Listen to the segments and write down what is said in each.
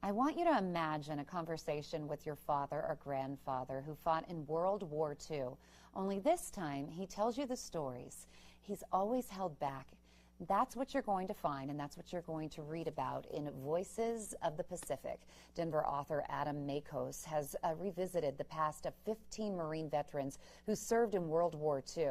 I want you to imagine a conversation with your father or grandfather who fought in World War II. Only this time, he tells you the stories he's always held back. That's what you're going to find, and that's what you're going to read about in Voices of the Pacific. Denver author Adam Makos has revisited the past of 15 Marine veterans who served in World War II.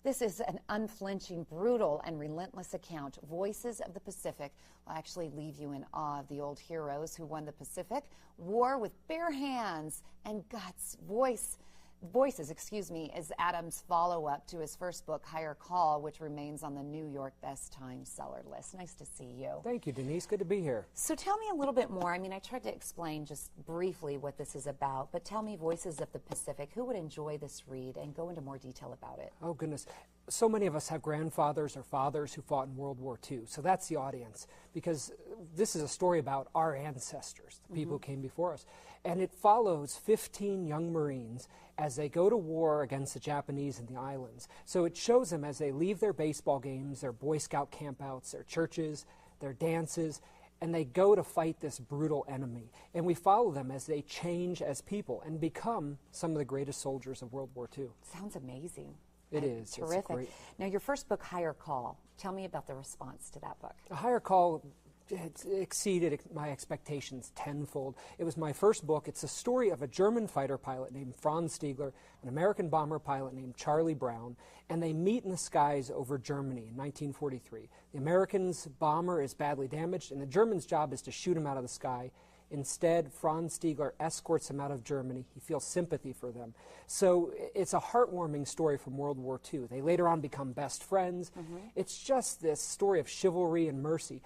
This is an unflinching, brutal, and relentless account. Voices of the Pacific will actually leave you in awe of the old heroes who won the Pacific War with bare hands and guts. Voices, is Adam's follow-up to his first book, Higher Call, which remains on the New York Best Time seller list. Nice to see you. Thank you, Denise. Good to be here. So tell me a little bit more. I mean, I tried to explain just briefly what this is about, but tell me, Voices of the Pacific, who would enjoy this read and go into more detail about it? Oh, goodness. So many of us have grandfathers or fathers who fought in World War II. So that's the audience, because this is a story about our ancestors, the people who came before us. And it follows 15 young Marines as they go to war against the Japanese in the islands. So it shows them as they leave their baseball games, their Boy Scout campouts, their churches, their dances, and they go to fight this brutal enemy. And we follow them as they change as people and become some of the greatest soldiers of World War II. Sounds amazing. It is. Terrific. Now, your first book, Higher Call, tell me about the response to that book. A Higher Call exceeded my expectations tenfold. It was my first book. It's a story of a German fighter pilot named Franz Stiegler, an American bomber pilot named Charlie Brown, and they meet in the skies over Germany in 1943. The American's bomber is badly damaged, and the German's job is to shoot him out of the sky. Instead, Franz Stiegler escorts him out of Germany. He feels sympathy for them. So it's a heartwarming story from World War II. They later on become best friends. It's just this story of chivalry and mercy.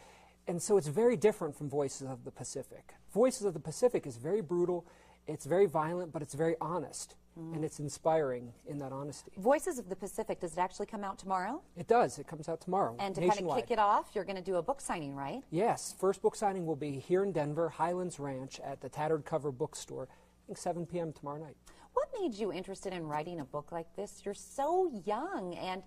And so it's very different from Voices of the Pacific. Voices of the Pacific is very brutal, it's very violent, but it's very honest. And it's inspiring in that honesty. Voices of the Pacific, does it actually come out tomorrow? It does. It comes out tomorrow. And to nationwide. kind of kick it off, you're going to do a book signing, right? Yes. First book signing will be here in Denver, Highlands Ranch, at the Tattered Cover Bookstore, I think 7 p.m. tomorrow night. What made you interested in writing a book like this? You're so young, and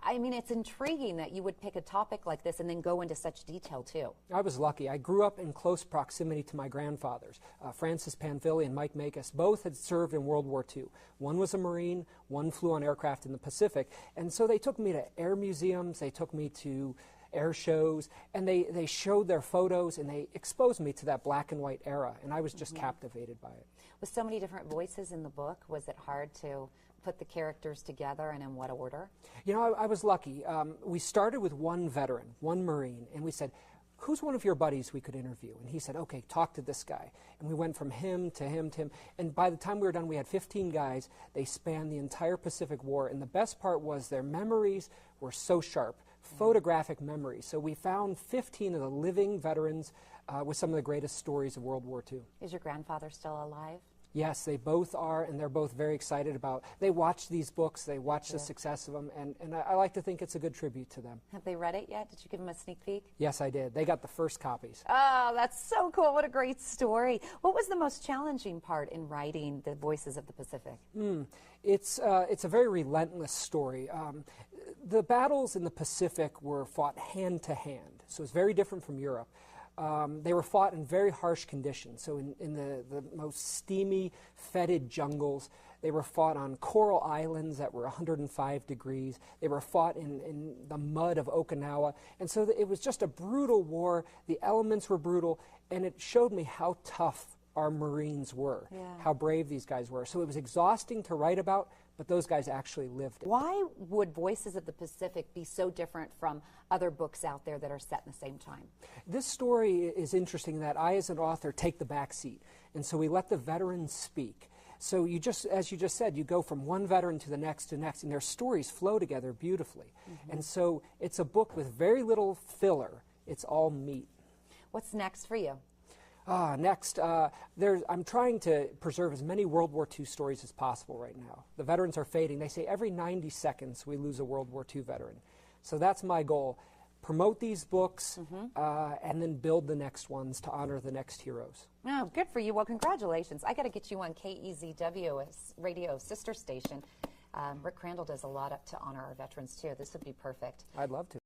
I mean, it's intriguing that you would pick a topic like this and then go into such detail, too. I was lucky. I grew up in close proximity to my grandfathers. Francis Panfili and Mike Makos both had served in World War II. One was a Marine, one flew on aircraft in the Pacific. And so they took me to air museums, they took me to air shows, and they showed their photos, and they exposed me to that black and white era, and I was just captivated by it. With so many different voices in the book, was it hard to put the characters together, and in what order? You know, I was lucky. We started with one veteran, one Marine, and we said, who's one of your buddies we could interview? And he said, okay, talk to this guy. And we went from him to him to him. And by the time we were done, we had 15 guys. They spanned the entire Pacific War. And the best part was their memories were so sharp, photographic memories. So we found 15 of the living veterans with some of the greatest stories of World War II. Is your grandfather still alive? Yes, they both are, and they're both very excited about. They watch these books, they watch the success of them, and I like to think it's a good tribute to them. Have they read it yet? Did you give them a sneak peek? Yes, I did. They got the first copies. Oh, that's so cool. What a great story. What was the most challenging part in writing the Voices of the Pacific? It's a very relentless story. The battles in the Pacific were fought hand to hand, so it's very different from Europe. They were fought in very harsh conditions, so in the most steamy, fetid jungles. They were fought on coral islands that were 105 degrees. They were fought in the mud of Okinawa. And so it was just a brutal war. The elements were brutal, and it showed me how tough our Marines were, how brave these guys were. So it was exhausting to write about, but those guys actually lived it. Why would Voices of the Pacific be so different from other books out there that are set in the same time? This story is interesting that I, as an author, take the back seat. And so we let the veterans speak. So you just, as you just said, you go from one veteran to the next, and their stories flow together beautifully. And so it's a book with very little filler. It's all meat. What's next for you? Next, I'm trying to preserve as many World War II stories as possible right now. The veterans are fading. They say every 90 seconds we lose a World War II veteran. So that's my goal. Promote these books and then build the next ones to honor the next heroes. Oh, good for you. Well, congratulations. I got to get you on KEZW, a radio sister station. Rick Crandall does a lot to honor our veterans, too. This would be perfect. I'd love to.